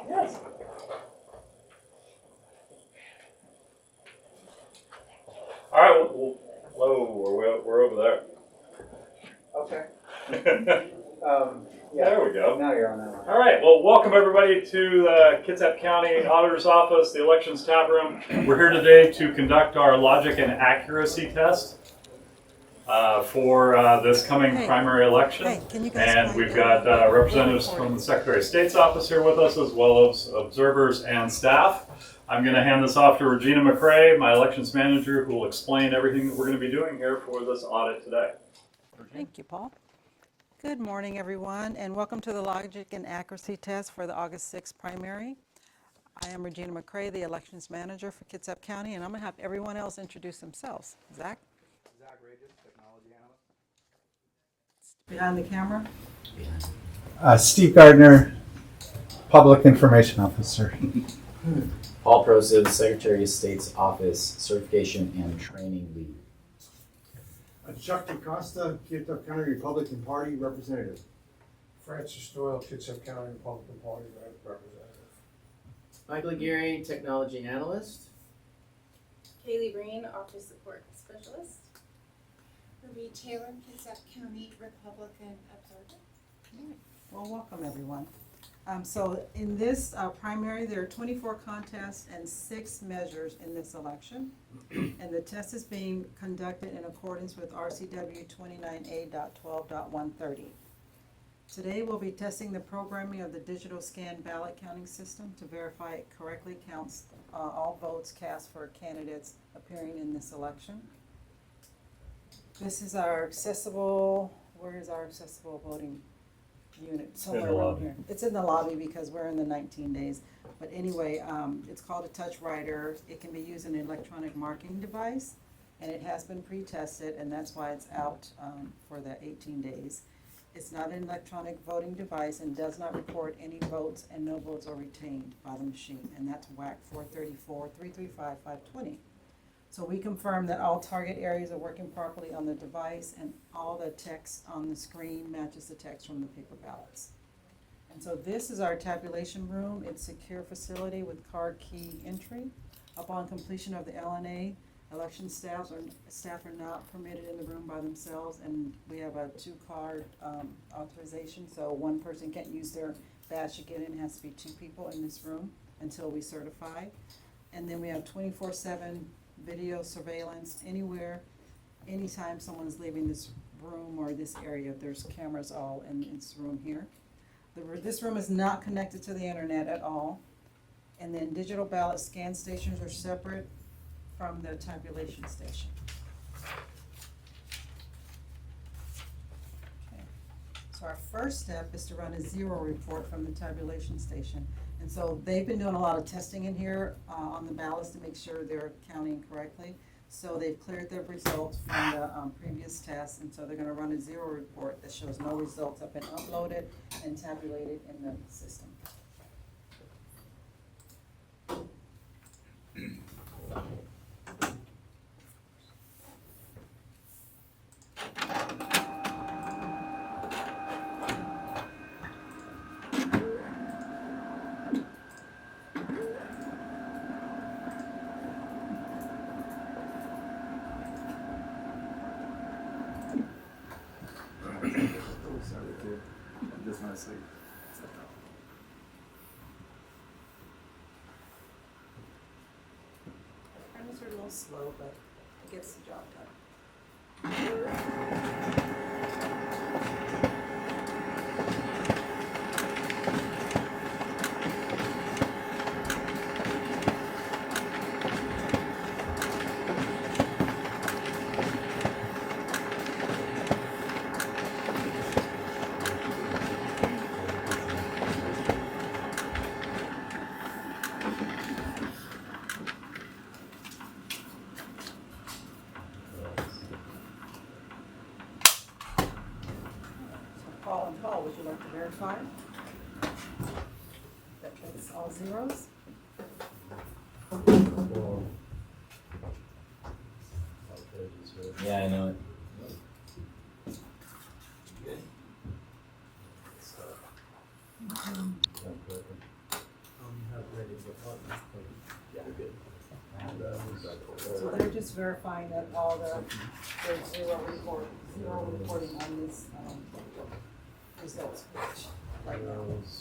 Yes. All right. Well, hello. We're over there. Okay. There we go. Now you're on that one. All right. Well, welcome everybody to the Kitsap County Auditor's Office, the Elections Tab Room. We're here today to conduct our logic and accuracy test for this coming primary election. Hey, can you guys And quiet we've down? got representatives from the Secretary of State's office here with us, as well as observers and staff. I'm going to hand this off to Regina McCrae, my elections manager, who will explain everything that we're going to be doing here for this audit today. Thank you, Paul. Good morning, everyone, and welcome to the Logic and Accuracy Test for the August 6th primary. I am Regina McCrae, the Elections Manager for Kitsap County, and I'm going to have everyone else introduce themselves. Zach? Zach Regis, technology analyst. Behind the camera? Steve Gardner, Public Information Officer. Paul Prosiv, Secretary of State's Office, Certification and Training Lead. Chuck DaCosta, Kitsap County Republican Party Representative. Francis Doyle, Kitsap County Republican Party Representative. Michael Aguirre, Technology Analyst. Kaylee Breen, Office Support Specialist. Marie Taylor, Kitsap County Republican Observer. Well, welcome, everyone. So in this primary, there are 24 contests and 6 measures in this election. And the test is being conducted in accordance with RCW 29A.12.130. Today, we'll be testing the programming of the digital scan ballot counting system to verify it correctly counts all votes cast for candidates appearing in this election. This is our accessible, where is our accessible voting unit? Somewhere around here. It's in the lobby because we're in the 19 days. But anyway, it's called a touch writer. It can be used in an electronic marking device, and it has been pre-tested, and that's why it's out for the 18 days. It's not an electronic voting device and does not record any votes, and no votes are retained by the machine, and that's WAC 434-335-520. So we confirm that all target areas are working properly on the device and all the text on the screen matches the text from the paper ballots. And so this is our tabulation room. It's a secure facility with card key entry. Upon completion of the LNA, election staff are not permitted in the room by themselves, and we have a 2-card authorization, so one person can't use their badge to get in. It has to be 2 people in this room until we certify. And then we have 24/7 video surveillance anywhere, anytime someone's leaving this room or this area. There's cameras all in this room here. This room is not connected to the internet at all. And then digital ballot scan stations are separate from the tabulation station. Okay. So our first step is to run a 0 report from the tabulation station. And so they've been doing a lot of testing in here on the ballots to make sure they're counting correctly. So they've cleared their results from the previous tests, and so they're going to run a 0 report that shows no results have been uploaded and tabulated in the system. Timers are a little slow, but it gets the job done. Paul, would you like to verify? That's all zeros? Yeah, I know it. So they're just verifying that all there's zero reporting on this, results page right now. This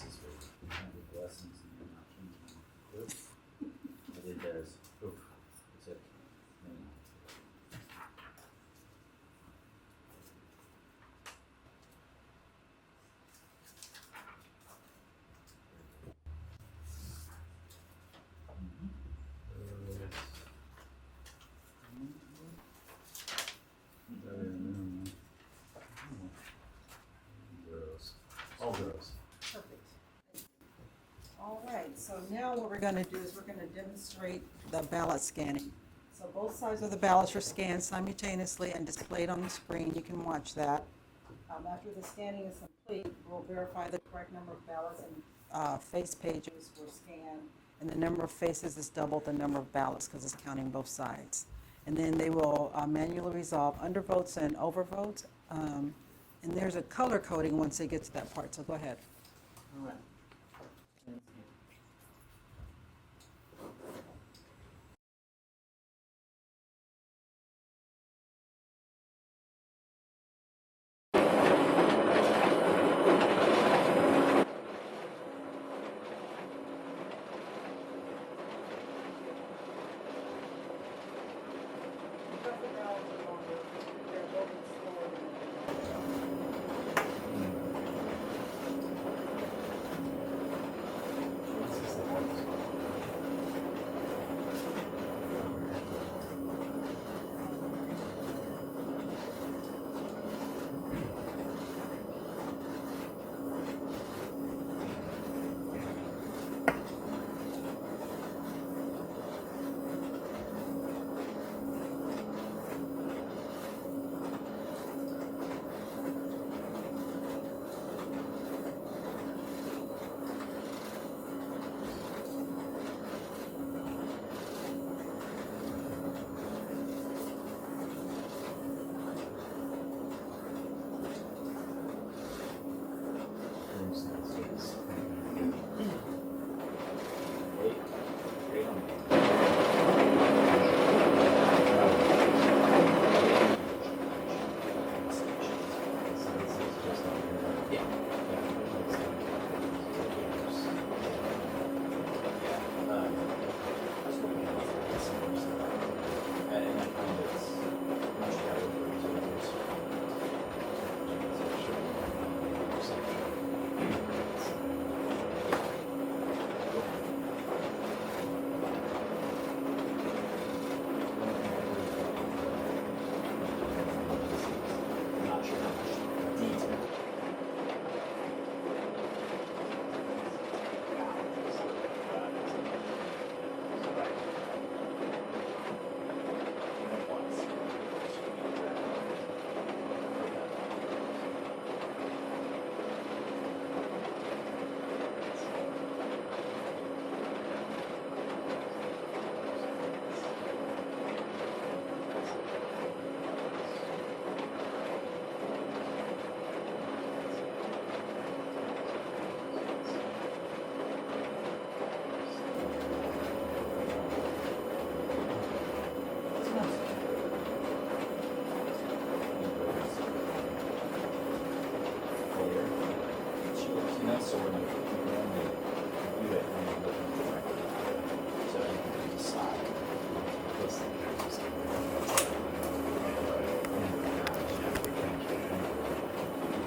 is what kind of blessings and you're not changing. Oops. It does. Oof. It's it. Zeros. All zeros. Perfect. All right, so now what we're gonna do is we're gonna demonstrate the ballot scanning. So both sides of the ballots are scanned simultaneously and displayed on the screen. You can watch that. After the scanning is complete, we'll verify the correct number of ballots and face pages were scanned, and the number of faces is double the number of ballots because it's counting both sides. And then they will manually resolve undervotes and overvotes. And there's a color coding once they get to that part, so go ahead. All right.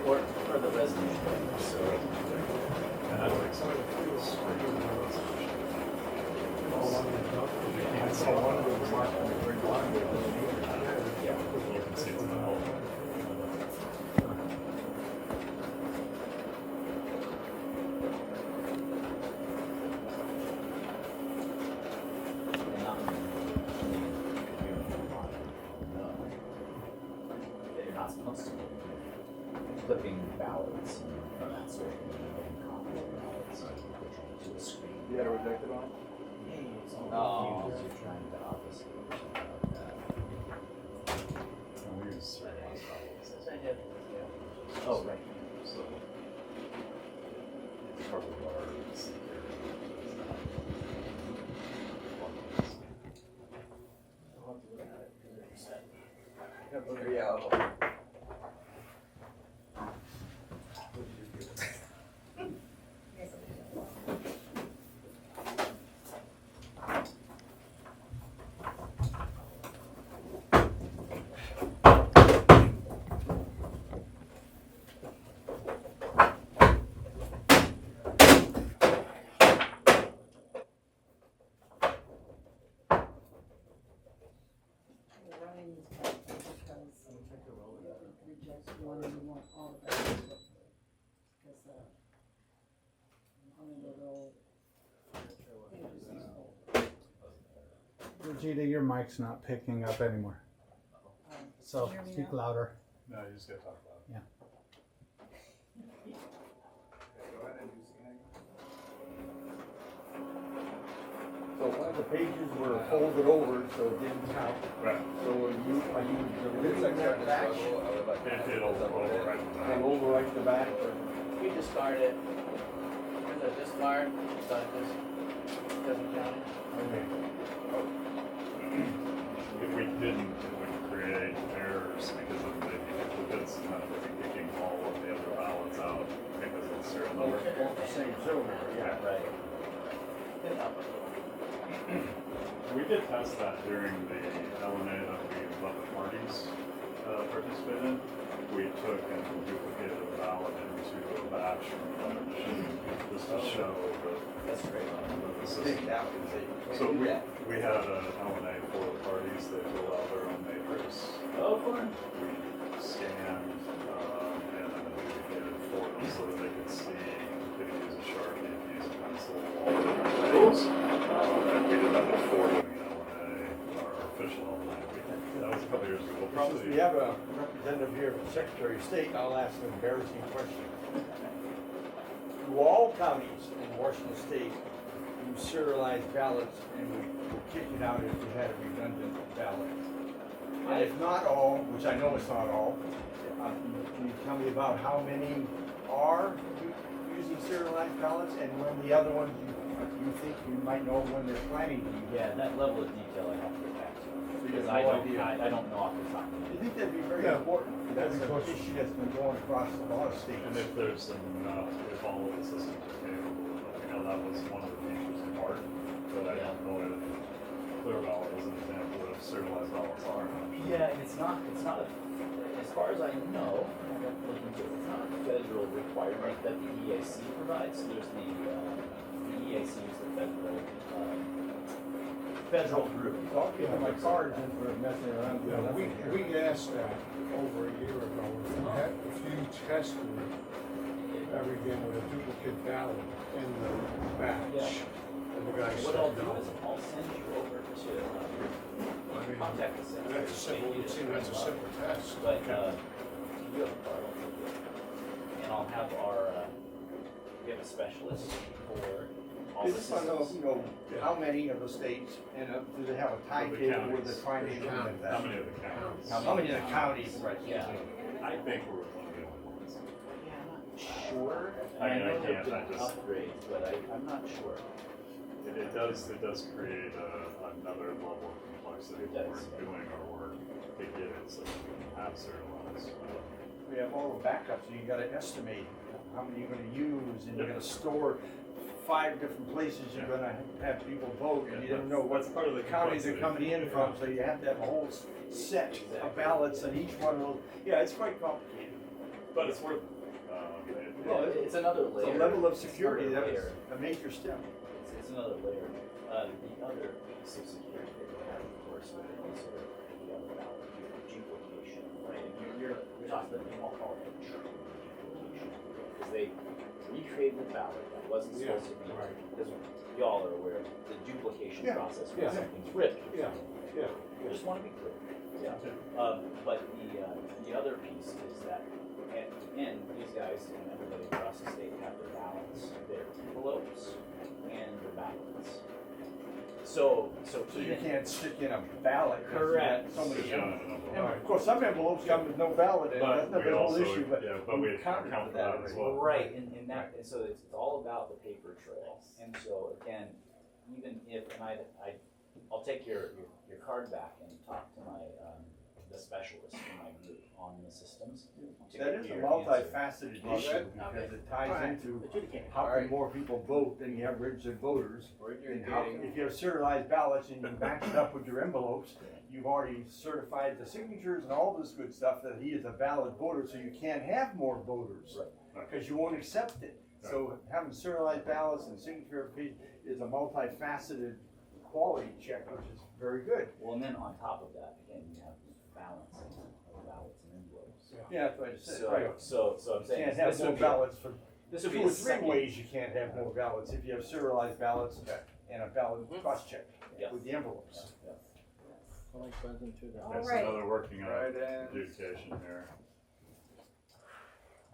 Or the resolution. So And I'd like some of the screen. yeah. You can see it's the whole. They're not supposed to be flipping ballots from that sort of copy of ballots to a screen. You had a rejected one? Oh, you're trying to opposite. We use certain ballots. Oh, right. So sort of our Yeah. We're running these back because you reject one and you want all the ballots. Because, only the little pages is full. Vegeta, your mic's not picking up anymore. So Can you hear me speak now? louder. No, you just gotta talk about it. So one of the pages were folded over, so it didn't count. Right. So are you deleting that batch? It'll overwrite that. And overwrite the batch? We discard it. There's a discard, but this doesn't count. Okay. If we didn't, it would create errors because of the duplicates and that would be kicking all of the other ballots out because of the serial number. The same serial number, yeah. Right. We did test that during the LNA that we let the parties participate in. We took and duplicated a ballot into a batch from another machine just to show That's great. the system. So we had an LNA for the parties. They filled out their own matrix. Oh, fun. We scanned and then duplicated for them so that they could see. They could use a Sharpie, use a pencil, all the different things. And we did that before doing LNA, our official LNA. That was a couple years ago. We'll Since probably. we have a representative here from Secretary of State, I'll ask an embarrassing question. Do all counties in Washington State use serialized ballots and we will kick it out if we had a redundant ballot? And if not all, which I know it's not all, can you tell me about how many are using serialized ballots and when the other ones you think you might know when they're planning to use? Yeah, that level of detail I have to get back to. you Because have no idea. I don't know off the top of my I head. think that'd be very Yeah. important. That's an issue that's been going across a lot of states. And if there's enough, if all of the systems are capable of it, that was one of the features of ART, but I don't know if Clear Ballot is an example of serialized ballots are. Yeah, and it's not a, as far as I know, I don't look into it, it's not a federal requirement that the EAC provides. There's the EAC is the federal group. I'll give my cards in for messing around with Yeah, nothing we here. asked that over a year ago, if you tested everything with a duplicate ballot in the batch. And the guy What said I'll do no. is I'll send you over to, I mean, contact the Secretary of That's a State. simple, it seems that's a simple test. But, you have a card, I'll take it. And I'll have we have a specialist for all I the just want to systems. know, how many of the states, and do they have a timetable where they're trying to implement that? How many of the counties? How many of the counties? Yeah. I think we're one of the only ones. Sure. I mean, I know there've can't, I been just- upgrades, but I'm not sure. It does create another level of complexity It when does. we're doing our work to get it so that we can have serialized. We have all the backups, and you gotta estimate how many you're gonna use, and you're gonna store 5 different places you're gonna have people vote, and you don't know what That's part of the counties they're coming in from, so you have to have a whole set of ballots on each one of those. Yeah, it's quite complicated. But it's worth it. Well, it's another It's layer. a level of It's security, another that was layer. a major step. It's another layer. The other piece of security that we have, of course, with these are the other ballot, duplication, right? And you're talking about, I'll call it true duplication. Because they recreated the ballot that wasn't Yeah, supposed to be, right. because y'all are aware of the duplication Yeah, process when yeah. something's ripped. Yeah, yeah. I just want to be clear. Yeah. But the other piece is that at the end, these guys and everybody across the state have to balance their envelopes and their ballots. So So you can't stick in a ballot. 'cause you got Correct. So many Yeah, envelopes. no, And of course, some envelopes come with no ballot in it, that's But not we the whole also, issue, but. yeah, but we account accounted for that as well. right, and that, and so it's all about the paper trail. And so again, even if, and I'll take your card back and talk to my, the specialist in my group on the systems. to That get is a your answer. multifaceted Well, issue that- because it ties into Adjudicate. how can more people vote than you have registered voters. We're And how, adjudicating. if you have serialized ballots and you match it up with your envelopes, you've already certified the signatures and all this good stuff that he is a valid voter, so you can't have more voters. Right. Because you won't accept it. So having serialized ballots and signature verification is a multifaceted quality check, which is very good. Well, and then on top of that, again, you have balancing of ballots and envelopes. Yeah, that's what I just said, right. So I'm You saying, can't have this more would be, ballots for this would two be or a three second. ways you can't have more ballots, if you have serialized ballots and a ballot cross-check Yes. with the envelopes. Yeah. Only present to the. All Okay, so right. now they're working on Right, and- adjudication here.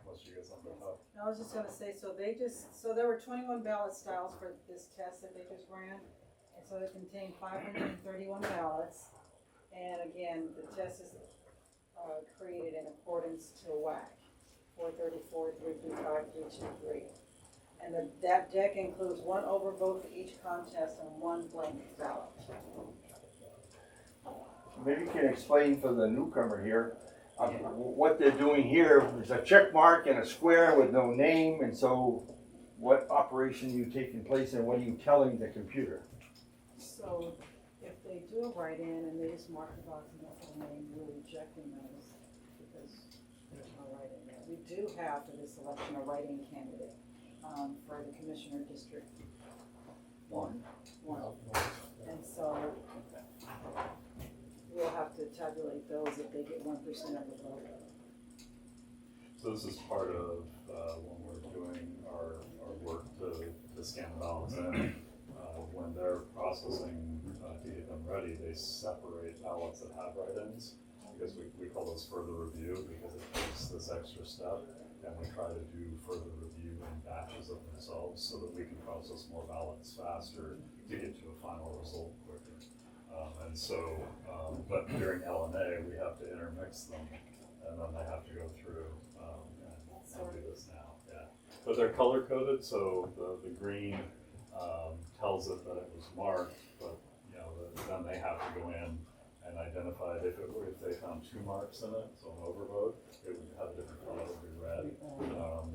Unless you get something up. I was just gonna say, so there were 21 ballot styles for this test that they just ran. And so it contained 531 ballots. And again, the test is, created in accordance to WAC, 434, 335, 323. And that deck includes one overvote for each contest and one blank ballot. Maybe you can explain for the newcomer here, what they're doing here is a check mark and a square with no name, and so what operation are you taking place and what are you telling the computer? So if they do a write-in and they just mark the box and that's the name, we're rejecting those because there's no write-in there. We do have for this election a write-in candidate, for the Commissioner District One. And so we'll have to tabulate those if they get 1% of the vote. So this is part of, when we're doing our work to scan ballots in. When they're processing, to get them ready, they separate ballots that have write-ins, because we call those further review, because it takes this extra step, and we try to do further review in batches of themselves, so that we can process more ballots faster to get to a final result quicker. And so, but during LNA, we have to intermix them, and then they have to go through, and do this now, yeah. But they're color coded, so the green, tells it that it was marked, but, you know, then they have to go in and identify it. If they found two marks in it, so an overvote, it would have a different color, it would be red,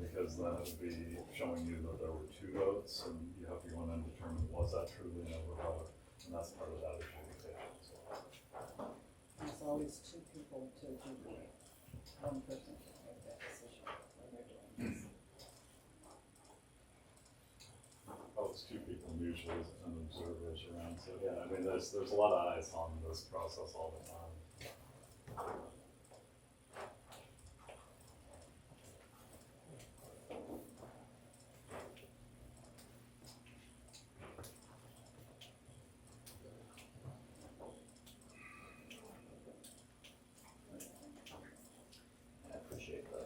because then it would be showing you that there were two votes, and you have to go in and determine, was that truly an overvote? And that's part of that adjudication as well. There's always two people to adjudicate. One person can make that decision when they're doing this. Oh, it's two people usually and observers around, so yeah, I mean, there's a lot of eyes on this process all the time. I appreciate the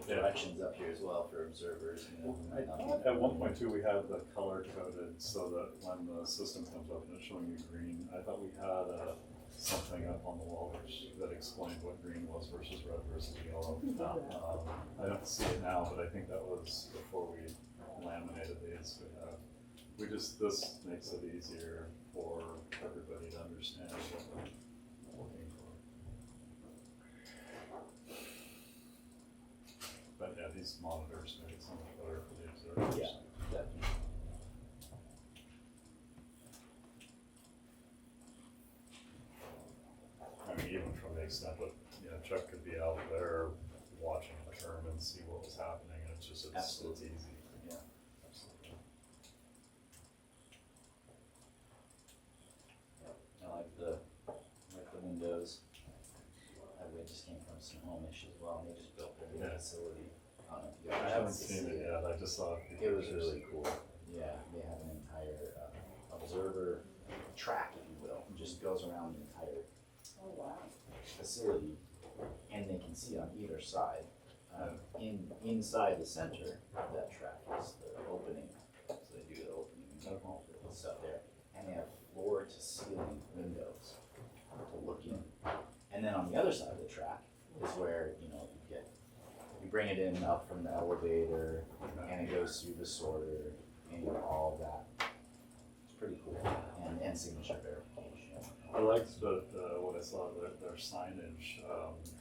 directions up here as well for observers, you know. who might not be- At one point too, we had the color coded so that when the system comes up and it's showing you green, I thought we had something up on the wall that explained what green was versus red versus yellow. I don't see it now, but I think that was before we laminated these. This makes it easier for everybody to understand what we're looking for. But yeah, these monitors make it so much better for the observers. Yeah, definitely. I mean, even from the extent that, you know, Chuck could be out there watching the term and see what was happening, and it's Absolutely. easy. Yeah. Absolutely. I like the windows. We just came from Snohomish as well, and they just built their new Yeah. facility. I don't know if you I guys haven't got to seen see it yet, I just saw a few It was pictures. really cool. Yeah, they have an entire observer track, if you will, it just goes around the entire Oh, wow. facility, and they can see on either side. Inside the center of that track is the opening, so they do the opening and bring it in up from the elevator, and it goes through the sorter, and all of that. It's pretty cool, and signature verification. I liked that, what I saw, their signage,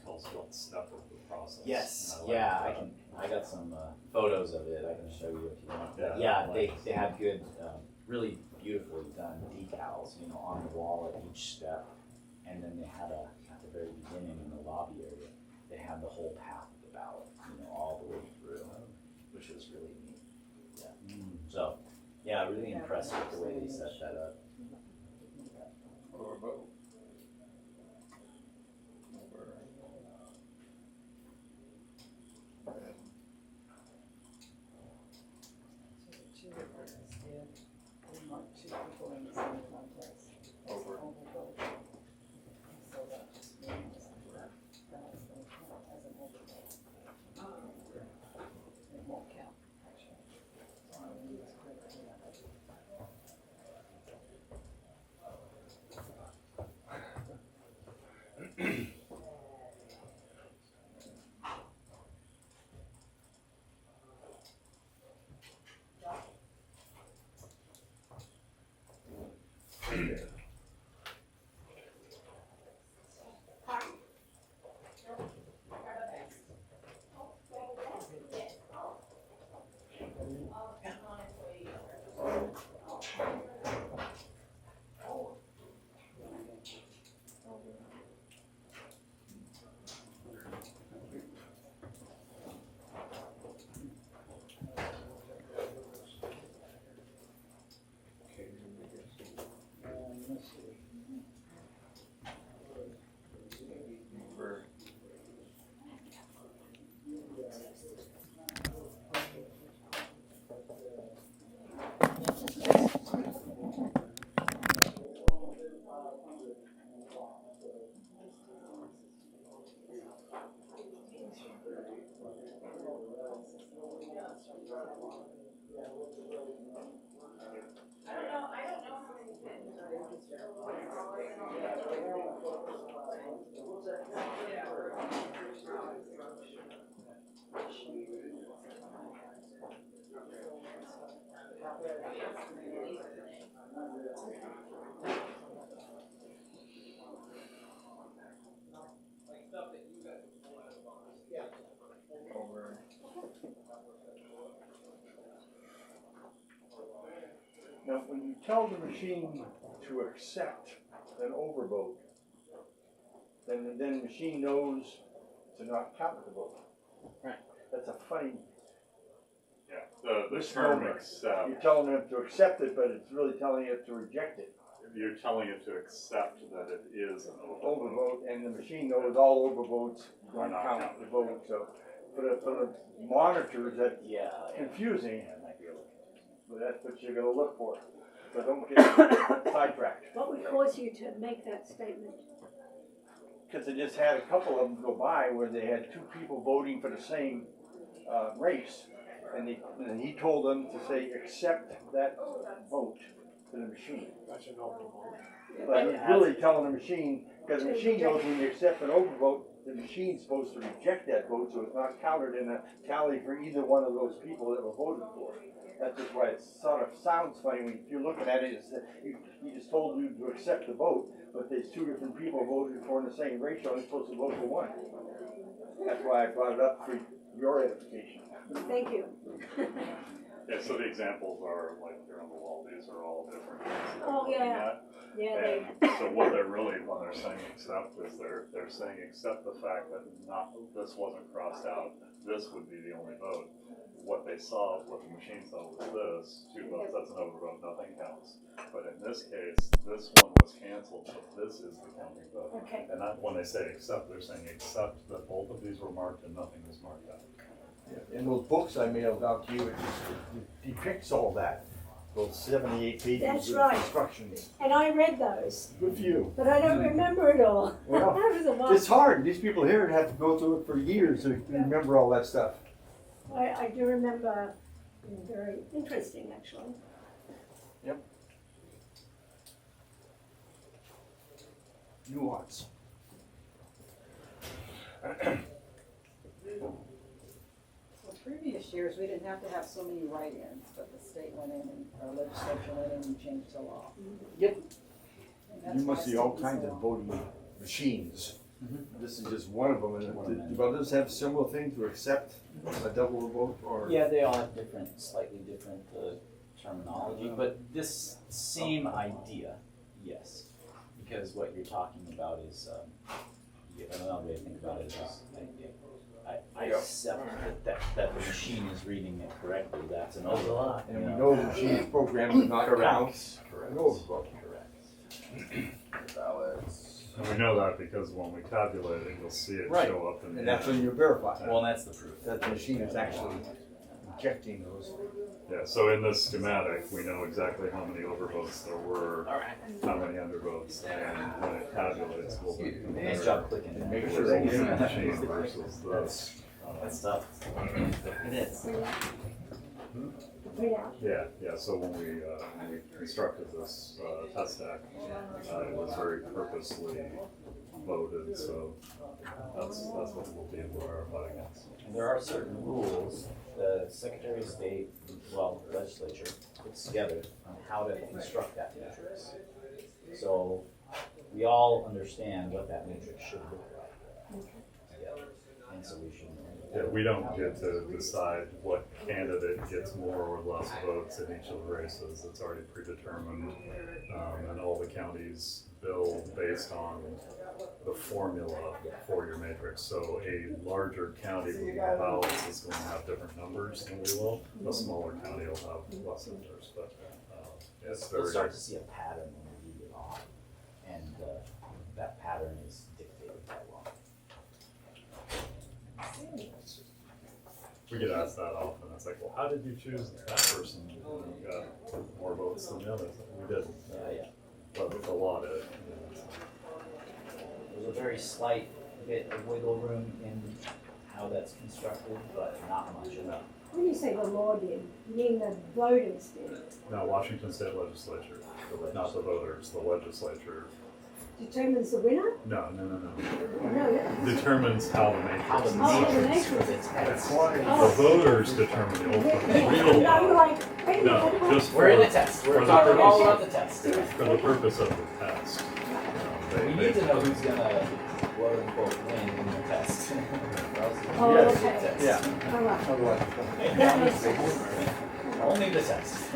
tells what step of the process. Yes, And I yeah, liked that. I got some photos of it. I can show you if you want. Yeah, Yeah, I they like had good, really beautifully done decals, you know, on the wall at each step, and then they had at the very beginning in the lobby area, they had the whole path of the ballot, you know, all the way through, which was really neat. Yeah. So, yeah, really impressed with the way they set that up. So the two of us did, we marked two people in the same contest. Overvote. And so that just means that that's going to count as an overvote. It won't count, actually. So I'm going to use correctly. Now, when you tell the machine to accept an overvote, then the machine knows to not count the vote. Right. That's a funny Yeah, the misnomer. term accept, You're telling it to accept it, but it's really telling it to reject it. you're telling it to accept that it is an overvote. Overvote, and the machine knows all overvotes Are don't not count counted. the vote, so for the monitors, that's Yeah. confusing, Yeah, it might be a little confusing. but that's what you're gonna look for. So don't get sidetracked. What would cause you to make that statement? Because I just had a couple of them go by where they had two people voting for the same race, and he told them to say, accept that vote to the machine. That's an overvote. But he's really telling the machine, because the machine knows when you accept an overvote, the machine's supposed to reject that vote, so it's not counted in a tally for either one of those people that were voted for. That's just why it sort of sounds funny when you're looking at it. It's, he just told you to accept the vote, but there's two different people voted for in the same ratio, and it's supposed to vote for one. That's why I brought it up for your edification. Thank you. Yeah, so the examples are like here on the wall, these are all different things that we're Oh, looking yeah. at. Yeah, they, And so what they're really, when they're saying accept, is they're saying accept the fact that this wasn't crossed out, this would be the only vote. What they saw, what the machine saw was this, 2 votes, that's an overvote, nothing counts. But in this case, this one was canceled, so this is the counting vote. okay. And that, when they say accept, they're saying accept that both of these were marked and nothing was marked out. In those books I mailed out to you, it depicts all that. Those 78 pages That's of right. instructions. And I read those, Good for you. but I don't remember it all. Well, That was a while. It's hard. These people here have to go through it for years to remember all that stuff. I do remember, very interesting, actually. Nuance. years, we didn't have to have so many write-ins, but the state went in and, our legislature went in and changed the law. Yep. And that's You must why see all it's kinds so of long. voting machines. Mhm. This is just one of them. And do others have similar things to accept a double vote or? Yeah, they all have different, slightly different terminology, but this same idea, yes. Because what you're talking about is, another way to think about it is, I accept that the machine is reading it correctly, that's an overlap. And we know the machine is programmed to not count an overvote. And we know that because when we tabulate it, you'll see it Right. show up in the. And that's when you verify Well, that's the proof. that the machine is actually injecting those. Yeah, so in this schematic, we know exactly how many overvotes there were, All right. how many undervotes, and when it tabulates, we'll be Nice job clicking. And make Make sure sure that it's you- the machine versus this. That's tough. It is. Read out. Yeah, so when we constructed this test deck, it was very purposely voted, so that's what we'll be able to verify against. And there are certain rules the Secretary of State, well, legislature puts together on how to construct that matrix. So we all understand what that matrix should look like. Yeah. And so we should. Yeah, we don't get to decide what candidate gets more or less votes in each of the races. It's already predetermined, and all the counties build based on the formula for your matrix. So a larger county with more ballots is going to have different numbers than we will. A smaller county will have less numbers, but it's We'll very. start to see a pattern when we read it off, and that pattern is dictated by law. We get asked that often. It's like, well, how did you choose that person who got more votes than the others? We didn't. Yeah. But the law did. There's a very slight bit of wiggle room in how that's constructed, but not much enough. When you say the law did, you mean the voters did? No, Washington State Legislature, not the voters, the legislature. Determines the winner? No. No. Determines how the How the matrix is. Oh, the matrix matrix. of its heads. The voters determine the ultimate real No, you're law. like, wait a No, minute. just We're in for, a test. for We're the talking all purpose- about the test. for the purpose of the test. We need to know who's gonna quote unquote win in the test. Oh, Yes. okay. Test. Yeah. All right. Otherwise. That makes sense. Only the test.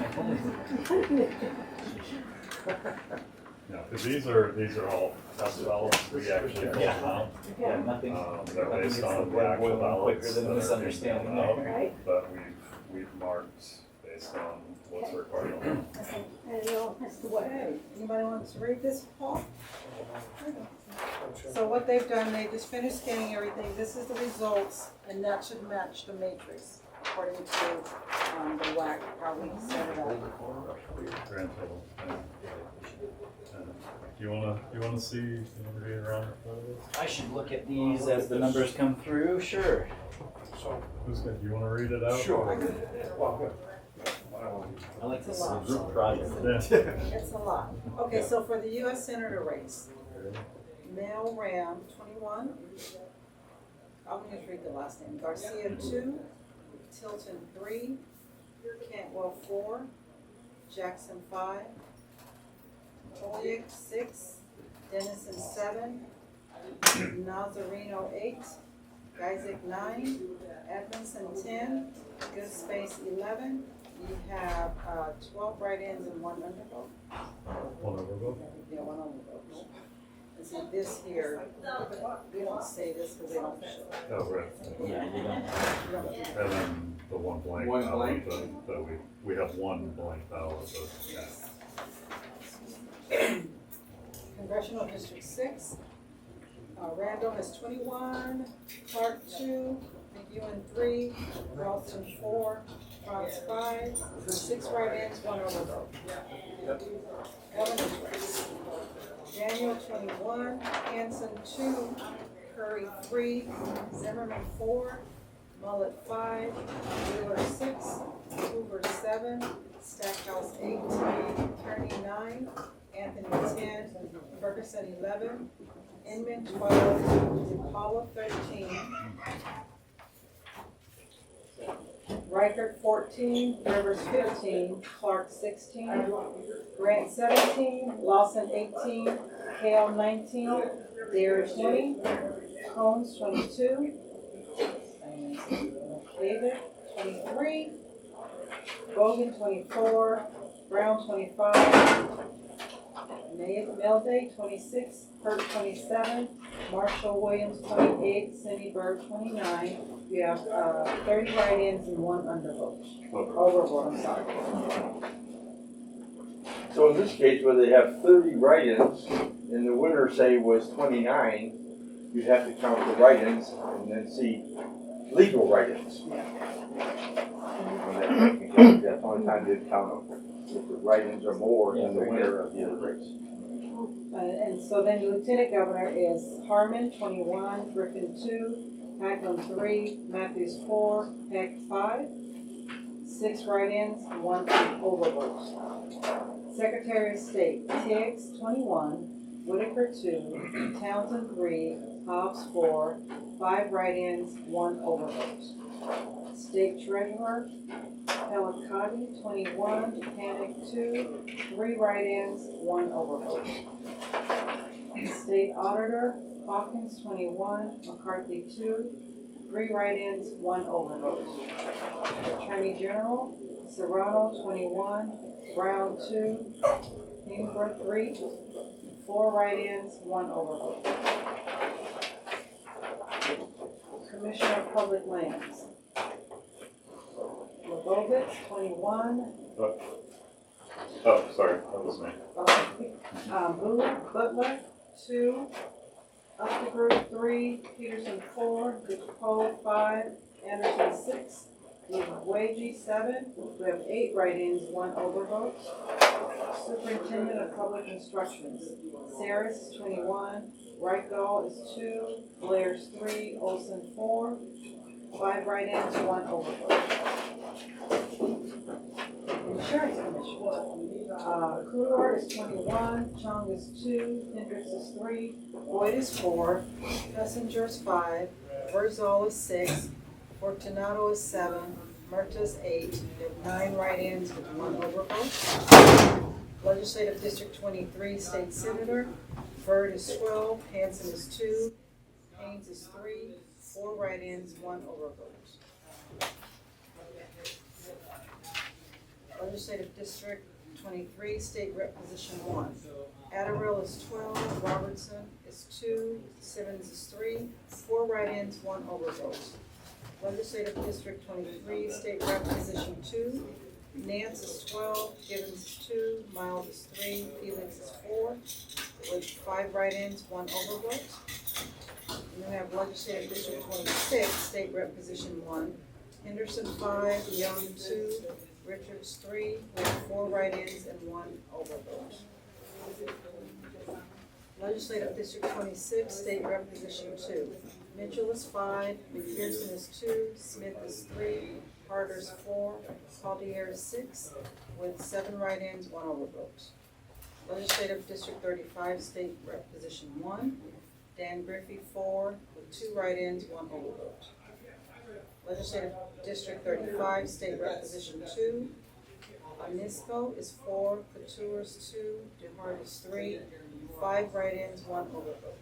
No, because these are all test ballots. We actually fill them out. Yeah, nothing. They're nothing based gets the on the blood actual boiling ballots. quicker than that a are misunderstanding being filled out. there. Right? But we've marked based on what's required on them. Okay. And it all has to work. Okay, anybody want to read this, Paul? So what they've done, they just finished scanning everything, this is the results, and that should match the matrix according to, the WAC, how we set it up. Grand total. Do you wanna see, you wanna read around in front of us? I should look at these as the numbers come through, sure. Who's good, you wanna read it out? Sure. Well, good. I like this It's a lot. group project. Yeah. It's a lot. Okay, so for the US Senator race, Mel Ram, 21. I'll just read the last name. Garcia, 2. Tilton, 3. Cantwell, 4. Jackson, 5. Holyoke, 6. Dennison, 7. Nazareno, 8. Isaac, 9. Edmondson, 10. Good Space, 11. You have 12 write-ins and 1 undervote. One overvote? Yeah, 1 undervote. And see this here, we don't say this because they don't show. Oh, right. Yeah, you don't. We don't do that. And then the one blank One ballot blank? that we have one blank ballot, but yeah. Congressional District 6, Randall has 21, Clark 2, McEwen 3, Ralston 4, Franz 5, 6 write-ins, 1 overvote. Governor's race, Daniel 21, Hanson 2, Curry 3, Zimmerman 4, Mullet 5, Wheeler 6, Hoover 7, Stackhouse 8, Kearney 9, Anthony 10, Ferguson 11, Inman 12, DePaula 13, Reichert 14, Rivers 15, Clark 16, Grant 17, Lawson 18, Hale 19, Dare 20, Combs 22, David 23, Bogan 24, Brown 25, Melday 26, Hurt 27, Marshall Williams 28, Cindy Bird 29. You have 30 write-ins and 1 undervote. Overvote, I'm sorry. So in this case, where they have 30 write-ins, and the winner, say, was 29, you'd have to count the write-ins and then see legal write-ins. That's the only time you'd count them. If the write-ins are more than the winner of the other race. And so then Lieutenant Governor is Harmon 21, Griffin 2, Hacklund 3, Matthews 4, Peck 5, 6 write-ins, 1 overvote. Secretary of State, Tiggs 21, Whitaker 2, Townsend 3, Hobbs 4, 5 write-ins, 1 overvote. State Treasurer, Pelicati 21, Panic 2, 3 write-ins, 1 overvote. State Auditor, Hawkins 21, McCarthy 2, 3 write-ins, 1 overvote. Attorney General, Serrano 21, Brown 2, Kingsborough 3, 4 write-ins, 1 overvote. Commissioner of Public Lands, Lebovitz 21, Oh, sorry, that was me. Butler 2, Upperberg 3, Peterson 4, DePaul 5, Anderson 6, Wagey 7. We have 8 write-ins, 1 overvote. Superintendent of Public Instructions, Saris 21, Reichgall is 2, Blair's 3, Olson 4, 5 write-ins, 1 overvote. Insurance Commission, Couillard is 21, Chung is 2, Hendricks is 3, Boyd is 4, Messenger is 5, Verzal is 6, Fortunato is 7, Murta is 8. We have 9 write-ins with 1 overvote. Legislative District 23, State Senator, Byrd is 12, Hanson is 2, Haynes is 3, 4 write-ins, 1 overvote. Legislative District 23, State Rep Position 1. Atterell is 12, Robertson is 2, Simmons is 3, 4 write-ins, 1 overvote. Legislative District 23, State Rep Position 2. Nance is 12, Gibbons is 2, Miles is 3, Felix is 4, with 5 write-ins, 1 overvote. And then we have Legislative District 26, State Rep Position 1. Henderson 5, Young 2, Richards 3, with 4 write-ins and 1 overvote. Legislative District 26, State Rep Position 2. Mitchell is 5, McPherson is 2, Smith is 3, Carter's 4, Caldier is 6, with 7 write-ins, 1 overvote. Legislative District 35, State Rep Position 1. Dan Griffey 4, with 2 write-ins, 1 overvote. Legislative District 35, State Rep Position 2. Anisco is 4, Couture is 2, DeHart is 3, 5 write-ins, 1 overvote.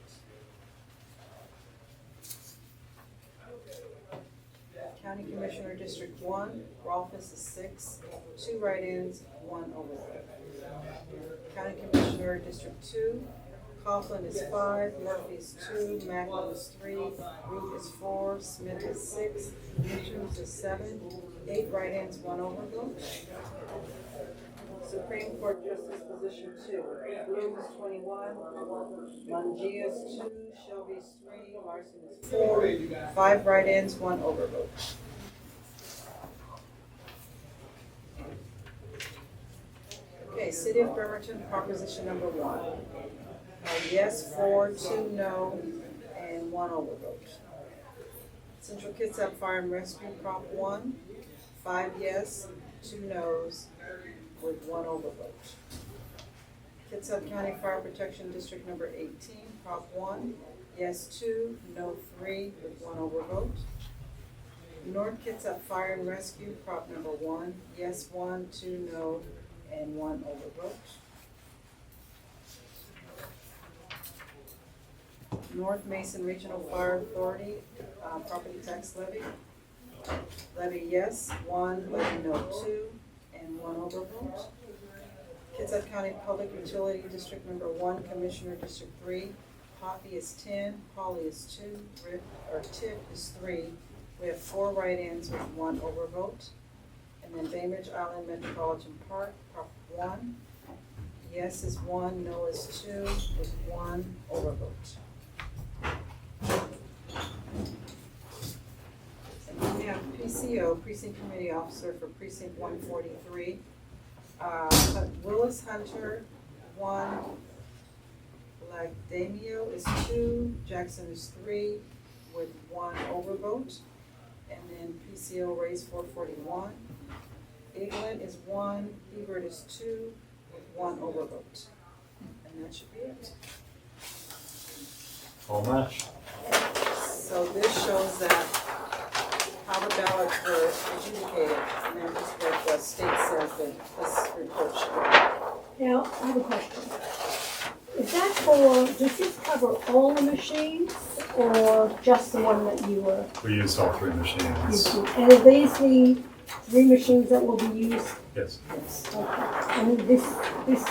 County Commissioner District 1, Rolfus is 6, 2 write-ins, 1 overvote. County Commissioner District 2, Coughlin is 5, Murphy is 2, Macklin is 3, Root is 4, Smith is 6, Richards is 7, 8 write-ins, 1 overvote. Supreme Court Justice Position 2, Bloom is 21, Mangia is 2, Shelby is 3, Larson is 4, 5 write-ins, 1 overvote. Okay, City of Bremerton, proposition number 1. Yes, 4, 2 no, and 1 overvote. Central Kitsap Fire and Rescue, Prop 1, 5 yes, 2 no's, with 1 overvote. Kitsap County Fire Protection District number 18, Prop 1, yes 2, no 3, with 1 overvote. North Kitsap Fire and Rescue, prop number 1, yes 1, 2 no, and 1 overvote. North Mason Regional Fire Authority, property tax levy. Levy yes 1, levy no 2, and 1 overvote. Kitsap County Public Utility District number 1, Commissioner District 3, Poppy is 10, Polly is 2, TIF is 3. We have 4 write-ins with 1 overvote. And then Bainbridge Island Metropolitan Park, Prop 1. Yes is 1, no is 2, with 1 overvote. And then we have PCO, Precinct Committee Officer for Precinct 143. Willis Hunter, 1. Lagdamio is 2, Jackson is 3, with 1 overvote. And then PCO Race 441. Eglin is 1, Hebert is 2, with 1 overvote. And that should be it. All match. So this shows that how the ballots were adjudicated, and then just what the state says that this report should. Now, I have a question. Is that for, does this cover all the machines or just the one that you were We used all 3 machines. using? And are these the 3 machines that will be used? Yes. Yes. Okay. And this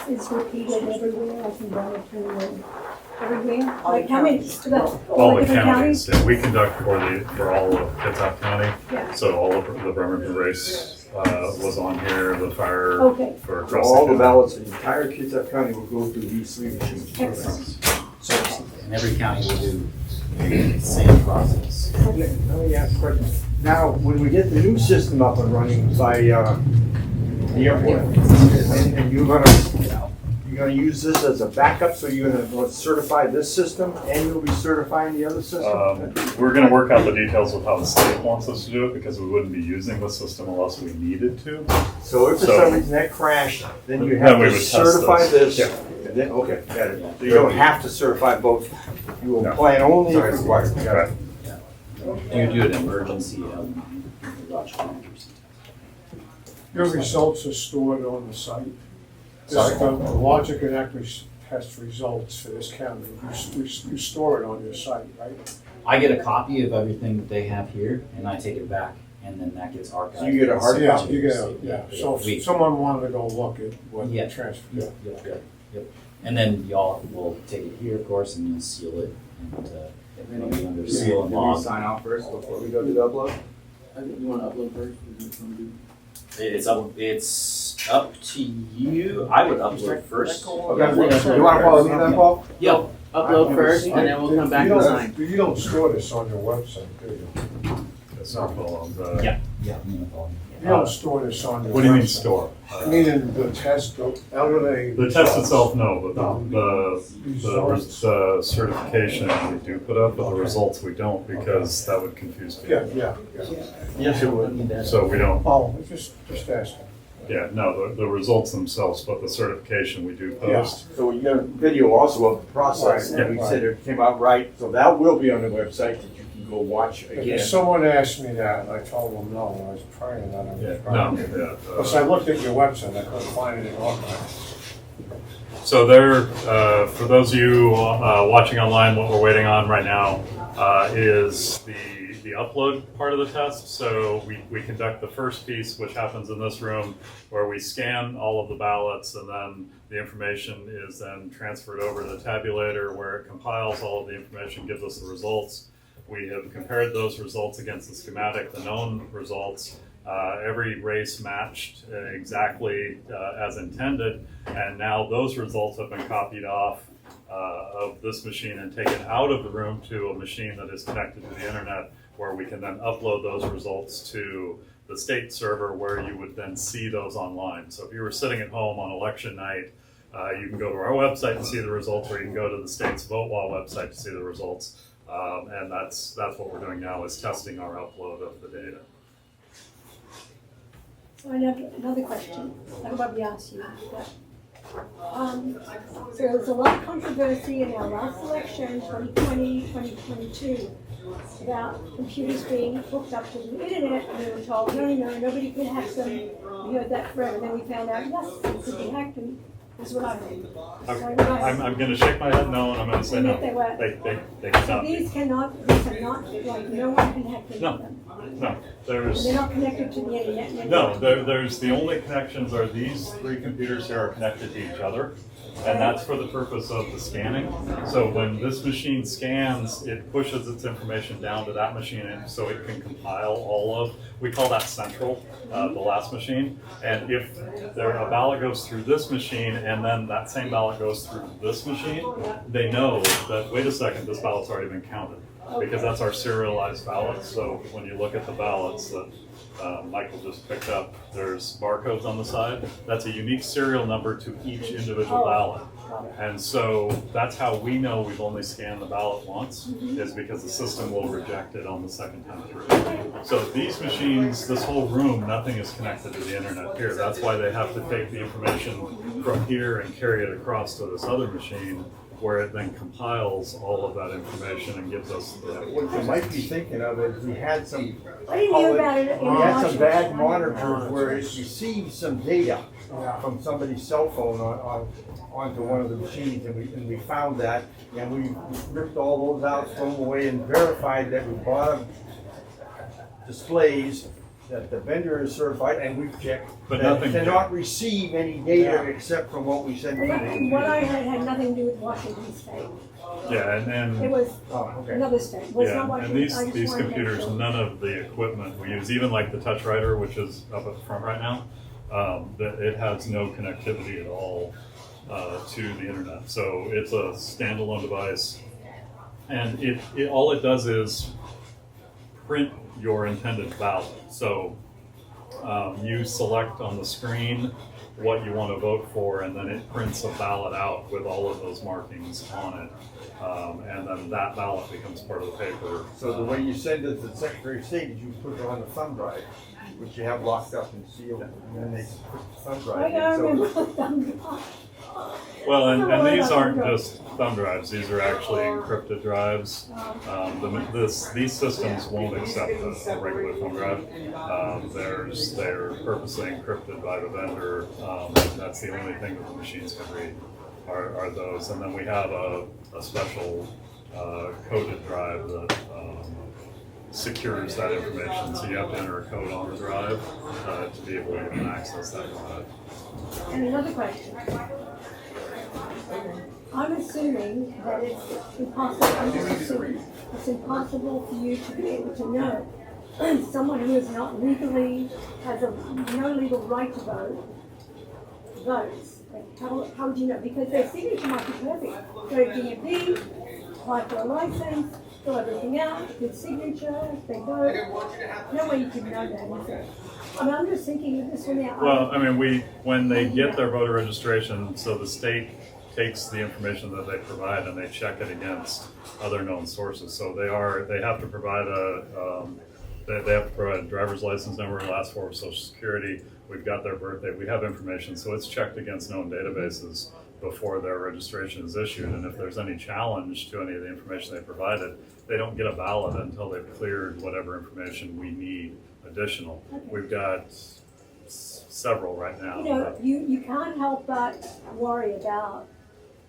is repeated everywhere, I can buy it everywhere? All the Like how many, counties. All the different counties. Yeah, we conduct for all of Kitsap County. Yeah. So all of the Bremerton race was on here, the fire Okay. for So across all the county. ballots in the entire Kitsap County will go through these 3 machines. Excellent. And every county will do the same process. Let me ask a question. Now, when we get the new system up and running by the airport, and you're gonna use this as a backup, so you're gonna certify this system and you'll be certifying the other system? We're gonna work out the details of how the state wants us to do it, because we wouldn't be using the system unless we needed to. So if for So- some reason that crashed, then you Then have we to would test certify those. this. Yeah. And then, okay, got it. So you don't have to certify both. You will No. plan only if required. Got it. Right. Do you do an emergency electrical accuracy test? Your results are stored on the site. Sorry? The logic and accuracy test results for this county, you store it on your site, right? I get a copy of everything that they have here, and I take it back, and then that gets archived. So you get a hard Yeah, copy? you get a, yeah, so We- if someone wanted to go look at what Yeah. the transfer, Yep, yep. And then y'all will take it here, of course, and you'll seal it, and it'll be under seal and log. sign off first before we go to the upload? You wanna upload first? It's up to you. I would upload first. Okay, you wanna follow me then, Paul? Yeah. Upload first, and then we'll come back You and don't- sign. You don't store this on your website, do you? It's not full of, Yeah. Yeah. I'm gonna follow you. You don't store this on your website. What do you mean store? Meaning the test, elderly. The test itself, no, but You store it. the certification we do put up, but the results we don't, because that would confuse Yeah, people. yeah. Yes, it would. So we don't, Oh, just asking. yeah, no, the results themselves, but the certification we do post. So you got a video also of the process, Right, and we right. said it came out right, so that will be on the website that you can go watch If again. someone asked me that, and I told them no, and I was praying that I was Yeah, trying. no, yeah. Because I looked at your website, I couldn't find anything archived. So there, for those of you watching online, what we're waiting on right now is the upload part of the test. So we conduct the first piece, which happens in this room, where we scan all of the ballots, and then the information is then transferred over to the tabulator, where it compiles all of the information, gives us the results. We have compared those results against the schematic, the known results. Every race matched exactly as intended, and now those results have been copied off of this machine and taken out of the room to a machine that is connected to the internet, where we can then upload those results to the state server, where you would then see those online. So if you were sitting at home on election night, you can go to our website and see the results, or you can go to the state's VoteWall website to see the results. And that's what we're doing now, is testing our upload of the data. So I have another question. I probably asked you that. So there was a lot of controversy in our last election, 2020, 2022, about computers being hooked up to the internet, and we were told, no, nobody can hack them. We heard that forever, then we found out, yes, it could be hacked, and that's what I heard. I'm gonna shake my head no, and I'm gonna say no. They were. They So cannot be. these are not, like, no one can hack them. No. No, there's. They're not connected to the internet. No, there's the only connections are these three computers here are connected to each other, and that's for the purpose of the scanning. So when this machine scans, it pushes its information down to that machine, and so it can compile all of. We call that central, the last machine. And if a ballot goes through this machine, and then that same ballot goes through this machine, they know that wait a second, this ballot's already been counted. Because that's our serialized ballots. So when you look at the ballots that Michael just picked up, there's barcodes on the side. That's a unique serial number to each individual ballot. And so that's how we know we've only scanned the ballot once, is because the system will reject it on the second time through. So these machines, this whole room, nothing is connected to the internet here. That's why they have to take the information from here and carry it across to this other machine, where it then compiles all of that information and gives us the. What you might be thinking of is we had some. I didn't hear about it. We had some bad monitors where it received some data from somebody's cell phone onto one of the machines, and we found that, and we ripped all those out, thrown them away, and verified that we bought displays that the vendor is certified, and we've checked, But that nothing cannot receive any data except from what we send to them. What I had nothing to do with Washington State. Yeah, It and was Oh, okay. another state. It was not yeah, and Washington. these I just these wanted to make computers, sure. none of the equipment we use, even like the touch writer, which is up at the front right now, that it has no connectivity at all to the internet. So it's a standalone device, and it all it does is print your intended ballot. So you select on the screen what you want to vote for, and then it prints a ballot out with all of those markings on it. And then that ballot becomes part of the paper. So the way you send it to the Secretary of State is you put it on the thumb drive, which you have locked up and sealed, and then they put the thumb drive I in. remember So them. Well, and these aren't just thumb drives, these are actually encrypted drives. These systems won't accept a regular thumb drive. They're purposely encrypted by the vendor. That's the only thing that the machines can read are those. And then we have a special coded drive that secures that information. So you have to enter a code on the drive to be able to even access that drive. And another question. I'm assuming that it's impossible for you to be able to know someone who is not legally, has no legal right to vote, votes. Like, how would you know? Because their signature might be perfect. Go to DMV, apply for a license, fill everything out, good signature, they vote. No way you can know that, is there? I mean, I'm just thinking of this one out. Well, I mean, when they get their voter registration, so the state takes the information that they provide and they check it against other known sources. So they have to provide they have to provide a driver's license number, last four of Social Security. We've got their birthday. We have information, so it's checked against known databases before their registration is issued. And if there's any challenge to any of the information they provided, they don't get a ballot until they've cleared whatever information we need additional. We've got several right now. You know, you can't help but worry about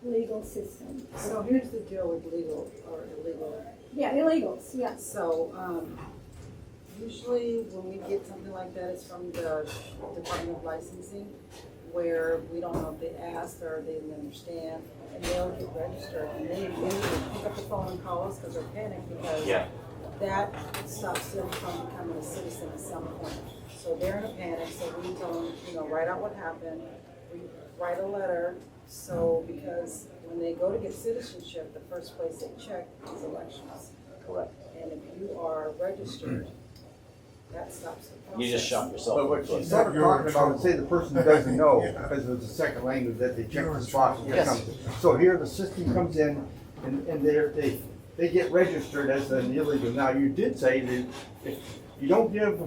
legal system. So here's the deal with legal or illegal. Yeah, illegals, yes. So, usually when we get something like that, it's from the Department of Licensing, where we don't know if they asked or they didn't understand, and they'll get registered, and they pick up the phone and call us because they're panicked, because that stops them from becoming a citizen at some point. So they're in a panic, so we tell them, write out what happened, we write a letter, so because when they go to get citizenship, the first place they check is elections. Correct. And if you are registered, that stops the process. You just shot yourself. But what she's sort of talking about is, say the person doesn't know, because it's a second language, that they check the spot. Yes. So here the system comes in, and they get registered as an illegal. Now, you did say that if you don't give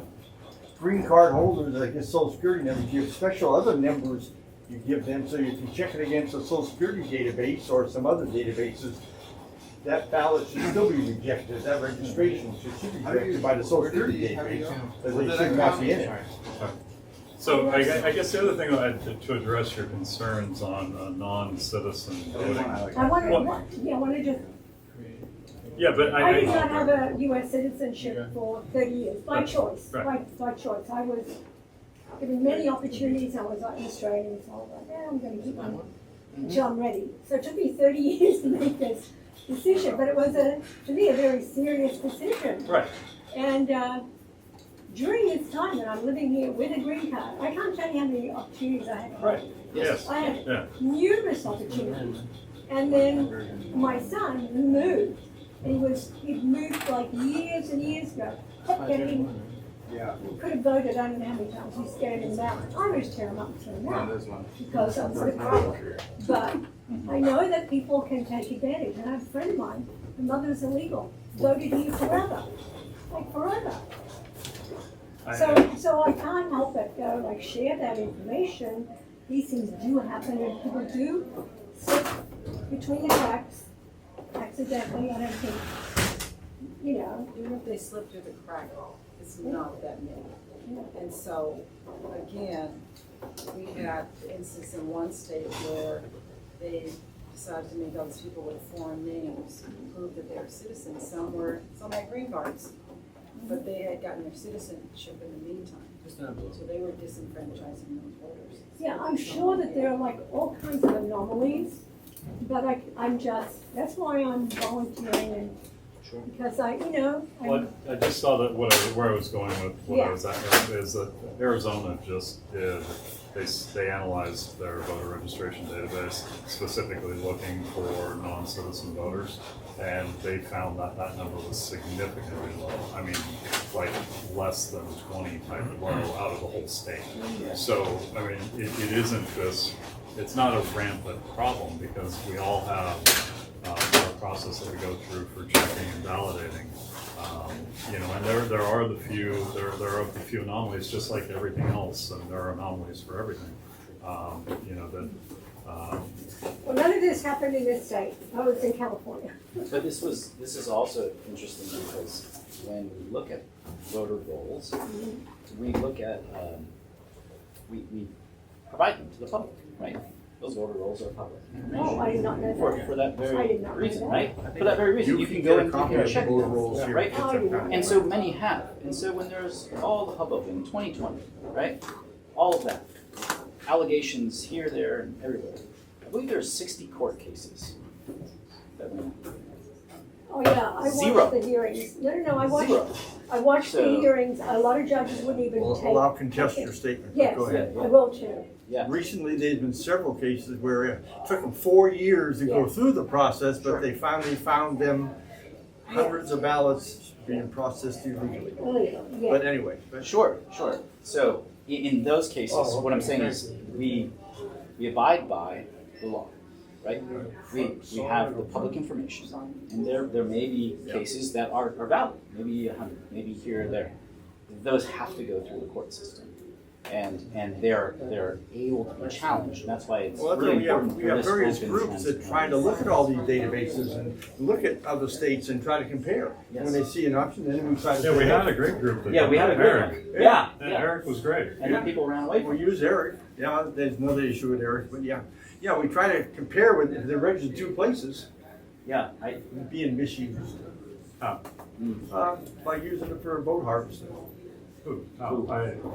green card holders, like this Social Security number, you give special other numbers you give them, so you can check it against a Social Security database or some other databases that ballot should still be rejected, that registration should be rejected by the social security database, as they should not be in it. So I guess the other thing, to address your concerns on non-citizen voting. I want to just, Yeah, but I did not have a US citizenship for 30 years, by choice, Right. by choice. I was given many opportunities, I was an Australian, so I was like, yeah, I'm gonna keep on until I'm ready. So it took me 30 years to make this decision, but it was to me, a very serious decision. Right. And during this time that I'm living here with a green card, I can't tell you how many opportunities I had. Right. Yes. I had Yeah. numerous opportunities. And then my son moved. And he'd moved like years and years ago. Kept getting, could have voted, I don't know how many times, he scared him out. I was tear him up and tear him out because I was the problem. But I know that people can take advantage. And I have a friend of mine, her mother's illegal, voted here forever, like forever. So I can't help but go like share that information. These things do happen and people do slip between the cracks accidentally. I don't think, you know. Even if they slip through the crack, it's not that many. And so, again, we had the instance in one state where they decided to make all these people with foreign names prove that they were citizens. Some had green cards, but they had gotten their citizenship in the meantime. So they were disenfranchising those voters. Yeah, I'm sure that there are like all kinds of anomalies, but that's why I'm volunteering and because Well, I just saw that where I was going with what I was at is that Arizona just did, they analyzed their voter registration database specifically looking for non-citizen voters, and they found that that number was significantly low. I mean, like less than 20 type low out of the whole state. So, I mean, it isn't this, it's not a rampant problem because we all have our process that we go through for checking and validating. And there are the few anomalies, just like everything else, and there are anomalies for everything. well, none of this happened in this state. I was in California. But this is also interesting because when we look at voter rolls, we look at we provide them to the public, right? Those voter rolls are public. Oh, I did not know that. For that I very did not know reason, that. right? For that very reason, you can go and you can check voter them, rolls here. right? Oh, I did not know And so that. many have. And so when there's all the hubbub in 2020, right? All of that, allegations here, there, and everywhere. I believe there's 60 court cases that went. Oh yeah, I Zero. watched the hearings. No, Zero. I watched the So- hearings. A lot of judges wouldn't even Well, take. allow contest your statement. Yes, Go ahead. I will too. Yeah. Recently, there's been several cases where it took them 4 years to go Yes. through the process, but Sure. they finally found them hundreds of ballots being processed illegally. Illegal, yeah. But anyway, Sure. So in those cases, what I'm saying is we abide by the law, right? We have the public information, and there may be cases that are valid, maybe 100, maybe here or there. Those have to go through the court system, and they're able to be challenged. And that's why it's well, really we have, important we for have this various open, groups that transparent try to look at all these databases and look at other states and try to compare. Yes. When they see an option, then we try to. Yeah, we say, had a great group that Yeah, we did had a that. great Eric. one. Yeah. Eric was great. And then people ran away We from it. use Eric. Yeah, there's another issue with Eric, but yeah, we try to compare with if they're registered 2 places, Yeah, being misused by using it for vote harvesting. Who? Oh,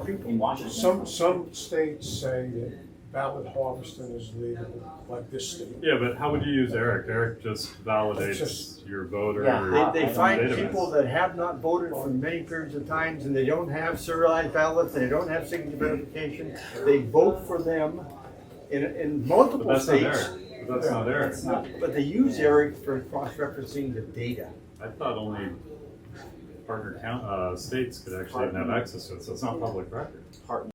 in Washington. Some states say that ballot harvesting is legal, like this state. yeah, but how would you use Eric? Eric just validates Just- your voter. Yeah. They find database. people that have not voted for many periods of times and they don't have serialized ballots, they don't have signature verification, they vote for them in But multiple that's not states. Eric. But that's not Eric. It's not. But they use Eric for cross-referencing the data. I thought only partner states could actually have access to it, so it's not public record. Part